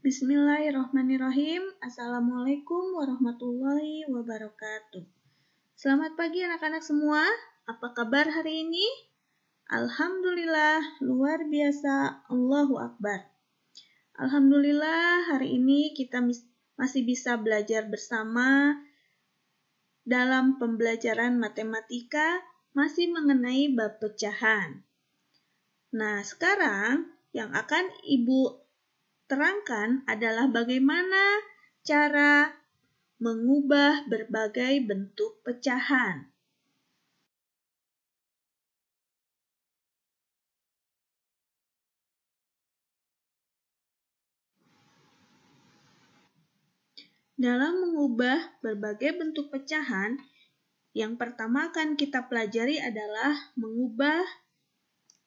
Bismillahirrahmanirrahim. Assalamualaikum warahmatullahi wabarakatuh. Selamat pagi anak-anak semua. Apa kabar hari ini? Alhamdulillah, luar biasa. Allahu Akbar. Alhamdulillah, hari ini kita masih bisa belajar bersama dalam pembelajaran matematika masih mengenai bab pecahan. Nah, sekarang yang akan Ibu terangkan adalah bagaimana cara mengubah berbagai bentuk pecahan. Dalam mengubah berbagai bentuk pecahan, yang pertama akan kita pelajari adalah mengubah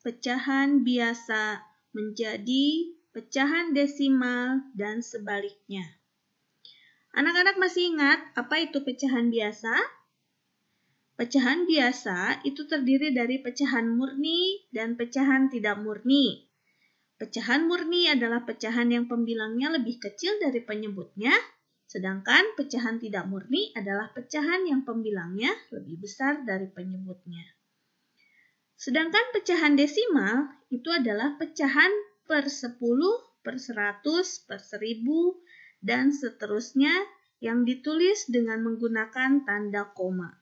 pecahan biasa menjadi pecahan desimal dan sebaliknya. Anak-anak masih ingat apa itu pecahan biasa? Pecahan biasa itu terdiri dari pecahan murni dan pecahan tidak murni. Pecahan murni adalah pecahan yang pembilangnya lebih kecil dari penyebutnya, sedangkan pecahan tidak murni adalah pecahan yang pembilangnya lebih besar dari penyebutnya. Sedangkan pecahan desimal itu adalah pecahan per 10, per 100, per 1000, dan seterusnya yang ditulis dengan menggunakan tanda koma.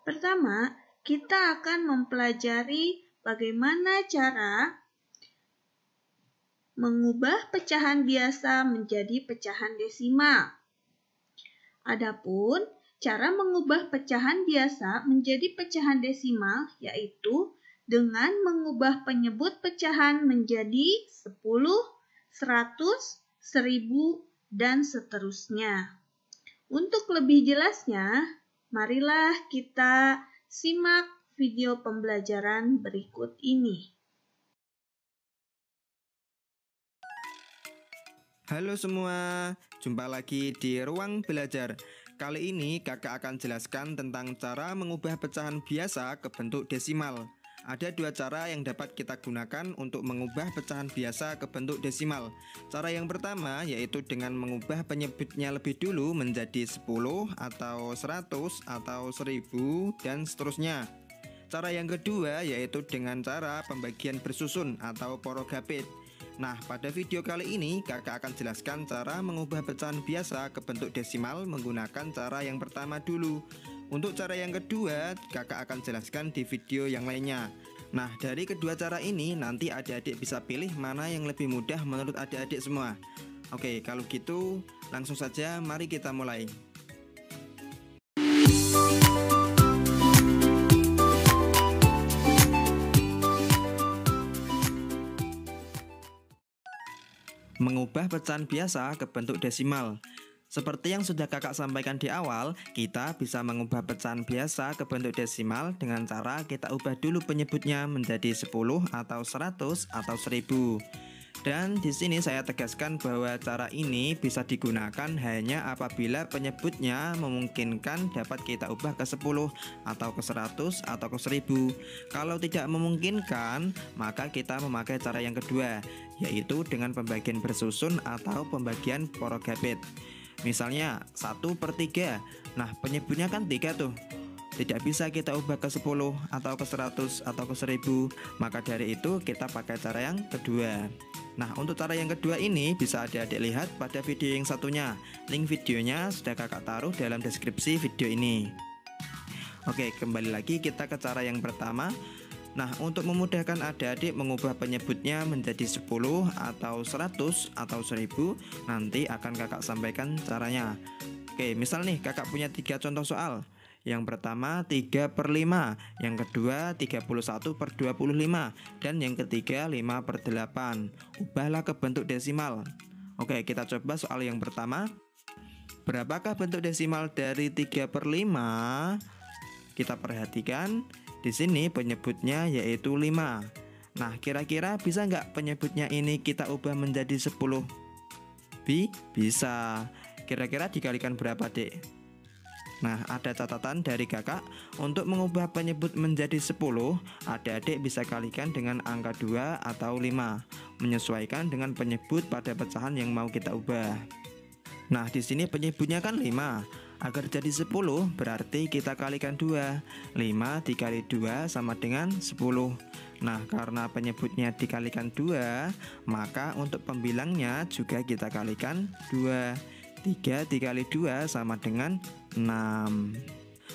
Pertama, kita akan mempelajari bagaimana cara mengubah pecahan biasa menjadi pecahan desimal. Adapun cara mengubah pecahan biasa menjadi pecahan desimal yaitu dengan mengubah penyebut pecahan menjadi 10, 100, 1000, dan seterusnya. Untuk lebih jelasnya, marilah kita simak video pembelajaran berikut ini. Halo semua, jumpa lagi di Ruang Belajar. Kali ini kakak akan jelaskan tentang cara mengubah pecahan biasa ke bentuk desimal. Ada dua cara yang dapat kita gunakan untuk mengubah pecahan biasa ke bentuk desimal. Cara yang pertama yaitu dengan mengubah penyebutnya lebih dulu menjadi 10 atau 100 atau 1000 dan seterusnya. Cara yang kedua yaitu dengan cara pembagian bersusun atau porogapit. Nah, pada video kali ini kakak akan jelaskan cara mengubah pecahan biasa ke bentuk desimal menggunakan cara yang pertama dulu. Untuk cara yang kedua, kakak akan jelaskan di video yang lainnya. Nah, dari kedua cara ini nanti adik-adik bisa pilih mana yang lebih mudah menurut adik-adik semua. Oke, kalau gitu langsung saja mari kita mulai. Mengubah pecahan biasa ke bentuk desimal. Seperti yang sudah kakak sampaikan di awal, kita bisa mengubah pecahan biasa ke bentuk desimal dengan cara kita ubah dulu penyebutnya menjadi 10 atau 100 atau 1000. Dan di sini saya tegaskan bahwa cara ini bisa digunakan hanya apabila penyebutnya memungkinkan dapat kita ubah ke 10 atau ke 100 atau ke 1000. Kalau tidak memungkinkan, maka kita memakai cara yang kedua, yaitu dengan pembagian bersusun atau pembagian porogapit. Misalnya 1/3. Nah, penyebutnya kan 3 tuh. Tidak bisa kita ubah ke 10 atau ke 100 atau ke 1000. Maka dari itu kita pakai cara yang kedua. Nah, untuk cara yang kedua ini bisa adik-adik lihat pada video yang satunya. Link videonya sudah kakak taruh dalam deskripsi video ini. Oke, kembali lagi kita ke cara yang pertama. Nah, untuk memudahkan adik-adik mengubah penyebutnya menjadi 10 atau 100 atau 1000, nanti akan kakak sampaikan caranya. Oke, misal nih kakak punya 3 contoh soal. Yang pertama 3/5, yang kedua 31/25, dan yang ketiga 5/8. Ubahlah ke bentuk desimal. Oke, kita coba soal yang pertama. Berapakah bentuk desimal dari 3/5? Kita perhatikan di sini penyebutnya yaitu 5. Nah, kira-kira bisa nggak penyebutnya ini kita ubah menjadi 10? Bisa. Kira-kira dikalikan berapa, Dek? Nah, ada catatan dari kakak, untuk mengubah penyebut menjadi 10, adik-adik bisa kalikan dengan angka 2 atau 5, menyesuaikan dengan penyebut pada pecahan yang mau kita ubah. Nah, di sini penyebutnya kan 5. Agar jadi 10, berarti kita kalikan 2. 5 dikali 2 sama dengan 10. Nah, karena penyebutnya dikalikan 2, maka untuk pembilangnya juga kita kalikan 2. 3 dikali 2 sama dengan 6.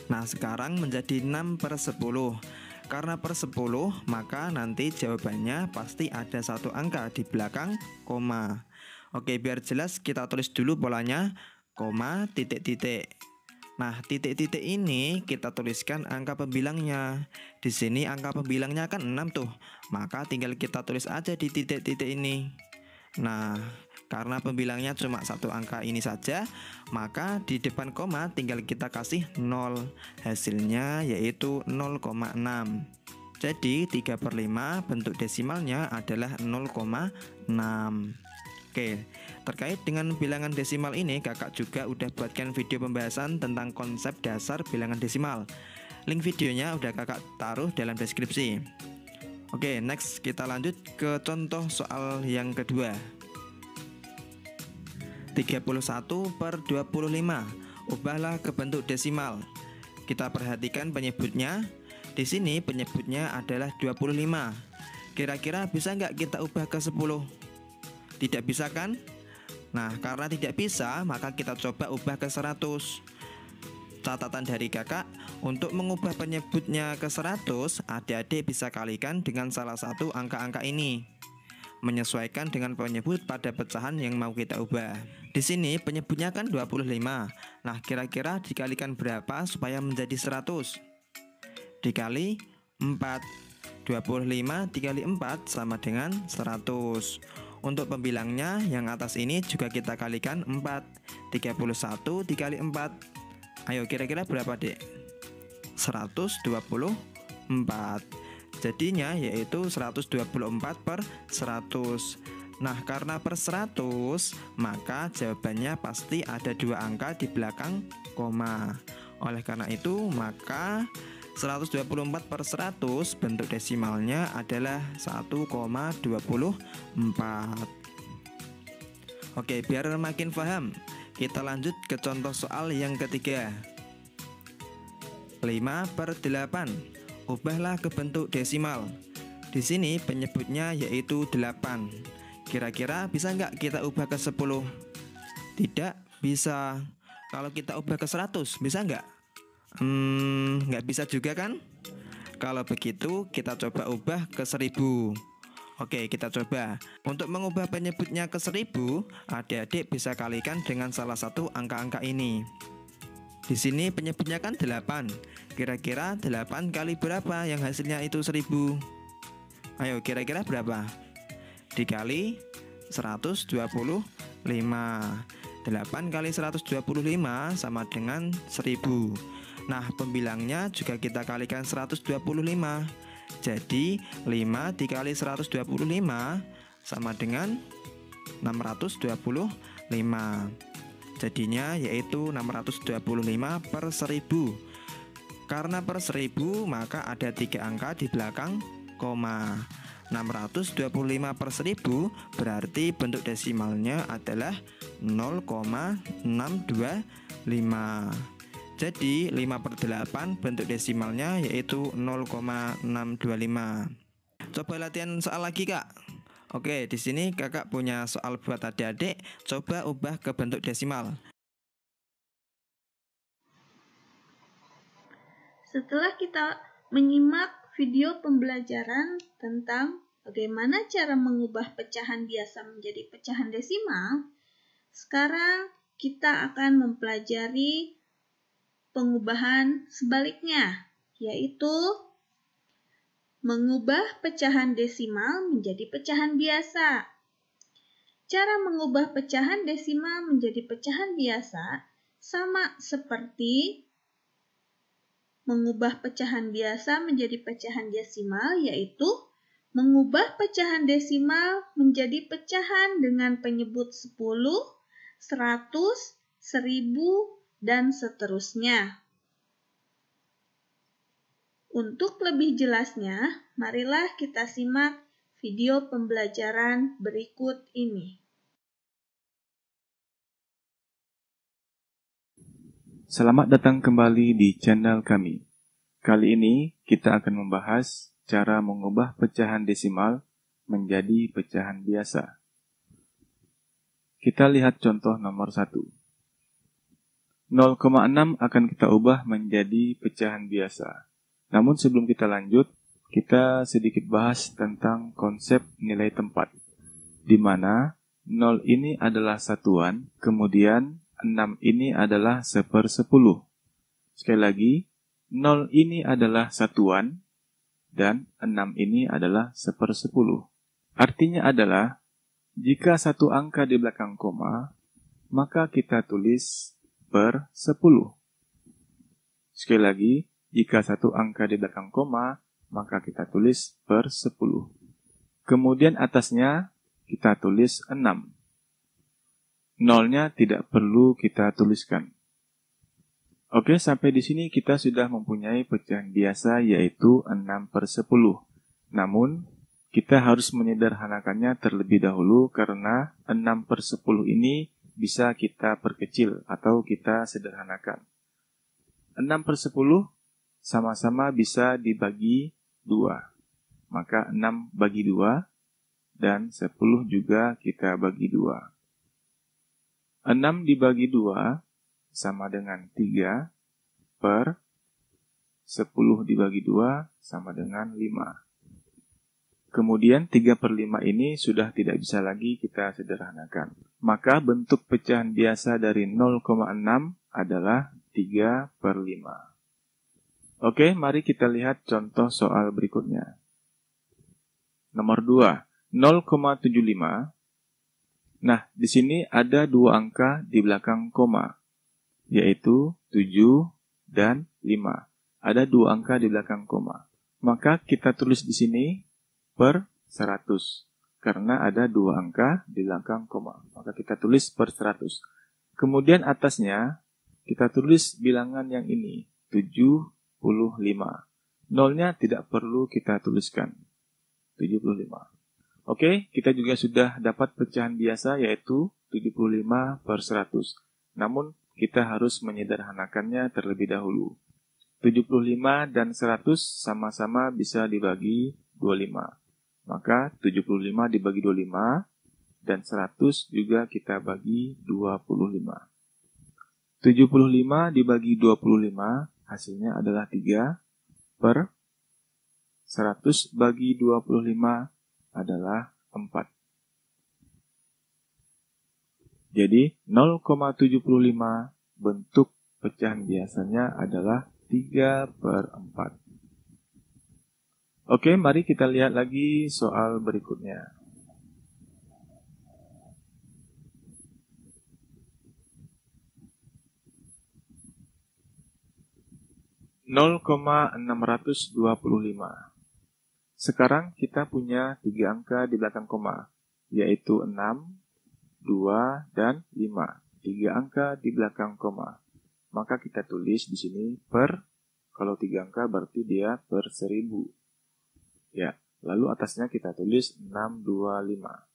Nah, sekarang menjadi 6/10. Karena per 10, maka nanti jawabannya pasti ada satu angka di belakang koma. Oke, biar jelas kita tulis dulu polanya, koma, titik-titik. Nah, titik-titik ini kita tuliskan angka pembilangnya. Di sini angka pembilangnya kan 6 tuh. Maka tinggal kita tulis aja di titik-titik ini. Nah, karena pembilangnya cuma satu angka ini saja, maka di depan koma tinggal kita kasih 0. Hasilnya yaitu 0,6. Jadi 3/5 bentuk desimalnya adalah 0,6. Oke, terkait dengan bilangan desimal ini, kakak juga udah buatkan video pembahasan tentang konsep dasar bilangan desimal. Link videonya udah kakak taruh dalam deskripsi. Oke, next kita lanjut ke contoh soal yang kedua. 31/25. Ubahlah ke bentuk desimal. Kita perhatikan penyebutnya. Di sini penyebutnya adalah 25. Kira-kira bisa nggak kita ubah ke 10? Tidak bisa kan? Nah, karena tidak bisa, maka kita coba ubah ke 100. Catatan dari kakak, untuk mengubah penyebutnya ke 100, adik-adik bisa kalikan dengan salah satu angka-angka ini, menyesuaikan dengan penyebut pada pecahan yang mau kita ubah. Di sini penyebutnya kan 25. Nah, kira-kira dikalikan berapa supaya menjadi 100? Dikali 4. 25 dikali 4 sama dengan 100. Untuk pembilangnya yang atas ini juga kita kalikan 4. 31 dikali 4. Ayo, kira-kira berapa, Dek? 124. Jadinya yaitu 124/100. Nah, karena per 100, maka jawabannya pasti ada dua angka di belakang koma. Oleh karena itu, maka 124/100 bentuk desimalnya adalah 1,24. Oke, biar makin paham, kita lanjut ke contoh soal yang ketiga. 5/8. Ubahlah ke bentuk desimal. Di sini penyebutnya yaitu 8. Kira-kira bisa nggak kita ubah ke 10? Tidak bisa. Kalau kita ubah ke 100, bisa nggak? Nggak bisa juga kan? Kalau begitu kita coba ubah ke 1000. Oke, kita coba. Untuk mengubah penyebutnya ke 1000, adik-adik bisa kalikan dengan salah satu angka-angka ini. Di sini penyebutnya kan 8. Kira-kira 8 kali berapa yang hasilnya itu 1000? Ayo, kira-kira berapa? Dikali 125. 8 kali 125 sama dengan 1000. Nah, pembilangnya juga kita kalikan 125. Jadi 5 dikali 125 sama dengan 625. Jadinya yaitu 625/1000. Karena per 1000, maka ada 3 angka di belakang koma. 625/1000 berarti bentuk desimalnya adalah 0,625. Jadi 5/8 bentuk desimalnya yaitu 0,625. Coba latihan soal lagi, Kak. Oke, di sini kakak punya soal buat adik-adik. Coba ubah ke bentuk desimal. Setelah kita menyimak video pembelajaran tentang bagaimana cara mengubah pecahan biasa menjadi pecahan desimal, sekarang kita akan mempelajari pengubahan sebaliknya, yaitu mengubah pecahan desimal menjadi pecahan biasa. Cara mengubah pecahan desimal menjadi pecahan biasa sama seperti mengubah pecahan biasa menjadi pecahan desimal, yaitu mengubah pecahan desimal menjadi pecahan dengan penyebut 10, 100, 1000, dan seterusnya. Untuk lebih jelasnya, marilah kita simak video pembelajaran berikut ini. Selamat datang kembali di channel kami. Kali ini kita akan membahas cara mengubah pecahan desimal menjadi pecahan biasa. Kita lihat contoh nomor 1. 0,6 akan kita ubah menjadi pecahan biasa. Namun sebelum kita lanjut, kita sedikit bahas tentang konsep nilai tempat, di mana 0 ini adalah satuan, kemudian 6 ini adalah 1/10. Sekali lagi, 0 ini adalah satuan, dan 6 ini adalah 1/10. Artinya adalah, jika satu angka di belakang koma, maka kita tulis per 10. Sekali lagi, jika satu angka di belakang koma, maka kita tulis per 10. Kemudian atasnya kita tulis 6. Nolnya tidak perlu kita tuliskan. Oke, sampai di sini kita sudah mempunyai pecahan biasa yaitu 6/10. Namun, kita harus menyederhanakannya terlebih dahulu karena 6/10 ini bisa kita perkecil atau kita sederhanakan. 6/10 sama-sama bisa dibagi 2. Maka 6 bagi 2 dan 10 juga kita bagi 2. 6 dibagi 2 sama dengan 3 per 10 dibagi 2 sama dengan 5. Kemudian 3/5 ini sudah tidak bisa lagi kita sederhanakan. Maka bentuk pecahan biasa dari 0,6 adalah 3/5. Oke, mari kita lihat contoh soal berikutnya. Nomor 2, 0,75. Nah, di sini ada dua angka di belakang koma, yaitu 7 dan 5. Ada dua angka di belakang koma. Maka kita tulis di sini per 100. Karena ada dua angka di belakang koma. Maka kita tulis per 100. Kemudian atasnya, kita tulis bilangan yang ini, 75. Nolnya tidak perlu kita tuliskan, 75. Oke, kita juga sudah dapat pecahan biasa yaitu 75/100. Namun, kita harus menyederhanakannya terlebih dahulu. 75 dan 100 sama-sama bisa dibagi 25. Maka 75 dibagi 25 dan 100 juga kita bagi 25. 75 dibagi 25 hasilnya adalah 3 per 100 bagi 25 adalah 4. Jadi 0,75 bentuk pecahan biasanya adalah 3/4. Oke, mari kita lihat lagi soal berikutnya. (625). Sekarang kita punya 3 angka di belakang koma, yaitu 6, 2, dan 5. 3 angka di belakang koma. Maka kita tulis di sini per, kalau 3 angka berarti dia per 1000. Ya, lalu atasnya kita tulis 625.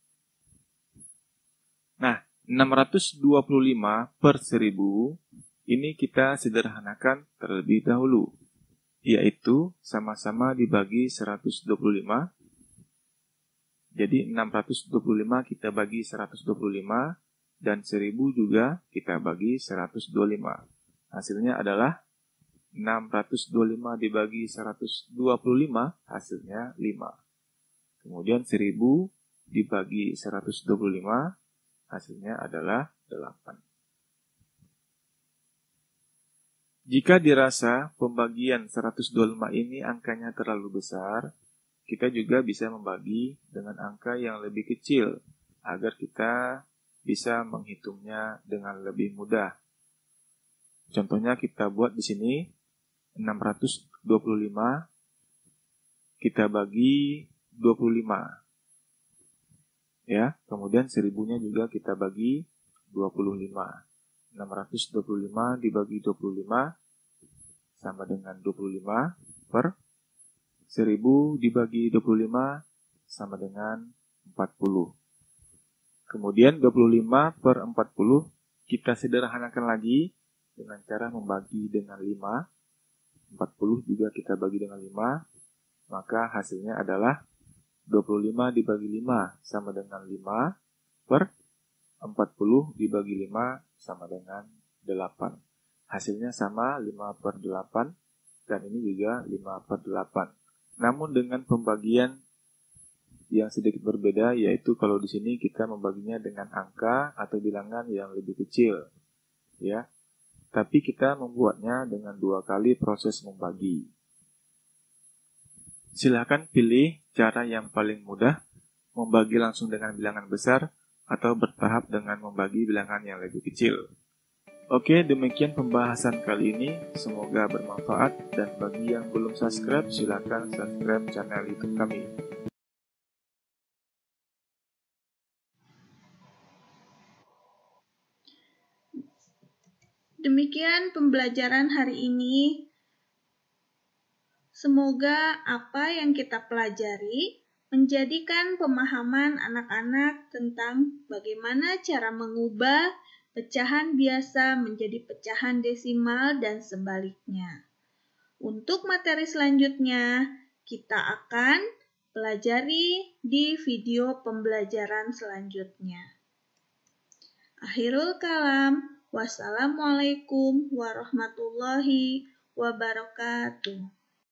Nah, 625 per 1000 ini kita sederhanakan terlebih dahulu, yaitu sama-sama dibagi 125. Jadi 625 kita bagi 125 dan 1000 juga kita bagi 125. Hasilnya adalah 625 dibagi 125 hasilnya 5. Kemudian 1000 dibagi 125 hasilnya adalah 8. Jika dirasa pembagian 125 ini angkanya terlalu besar, kita juga bisa membagi dengan angka yang lebih kecil agar kita bisa menghitungnya dengan lebih mudah. Contohnya kita buat di sini 625 kita bagi 25. Ya, kemudian 1000-nya juga kita bagi 25. 625 dibagi 25 sama dengan 25 per 1000 dibagi 25 sama dengan 40. Kemudian 25 per 40 kita sederhanakan lagi dengan cara membagi dengan 5. 40 juga kita bagi dengan 5. Maka hasilnya adalah 25 dibagi 5 sama dengan 5 per 40 dibagi 5 sama dengan 8. Hasilnya sama 5 per 8 dan ini juga 5 per 8. Namun dengan pembagian yang sedikit berbeda, yaitu kalau di sini kita membaginya dengan angka atau bilangan yang lebih kecil, ya. Tapi kita membuatnya dengan 2 kali proses membagi. Silakan pilih cara yang paling mudah, membagi langsung dengan bilangan besar atau bertahap dengan membagi bilangan yang lebih kecil. Oke, demikian pembahasan kali ini. Semoga bermanfaat dan bagi yang belum subscribe, silakan subscribe channel YouTube kami. Demikian pembelajaran hari ini. Semoga apa yang kita pelajari menjadikan pemahaman anak-anak tentang bagaimana cara mengubah pecahan biasa menjadi pecahan desimal dan sebaliknya. Untuk materi selanjutnya, kita akan pelajari di video pembelajaran selanjutnya. Akhirul kalam, wassalamualaikum warahmatullahi wabarakatuh.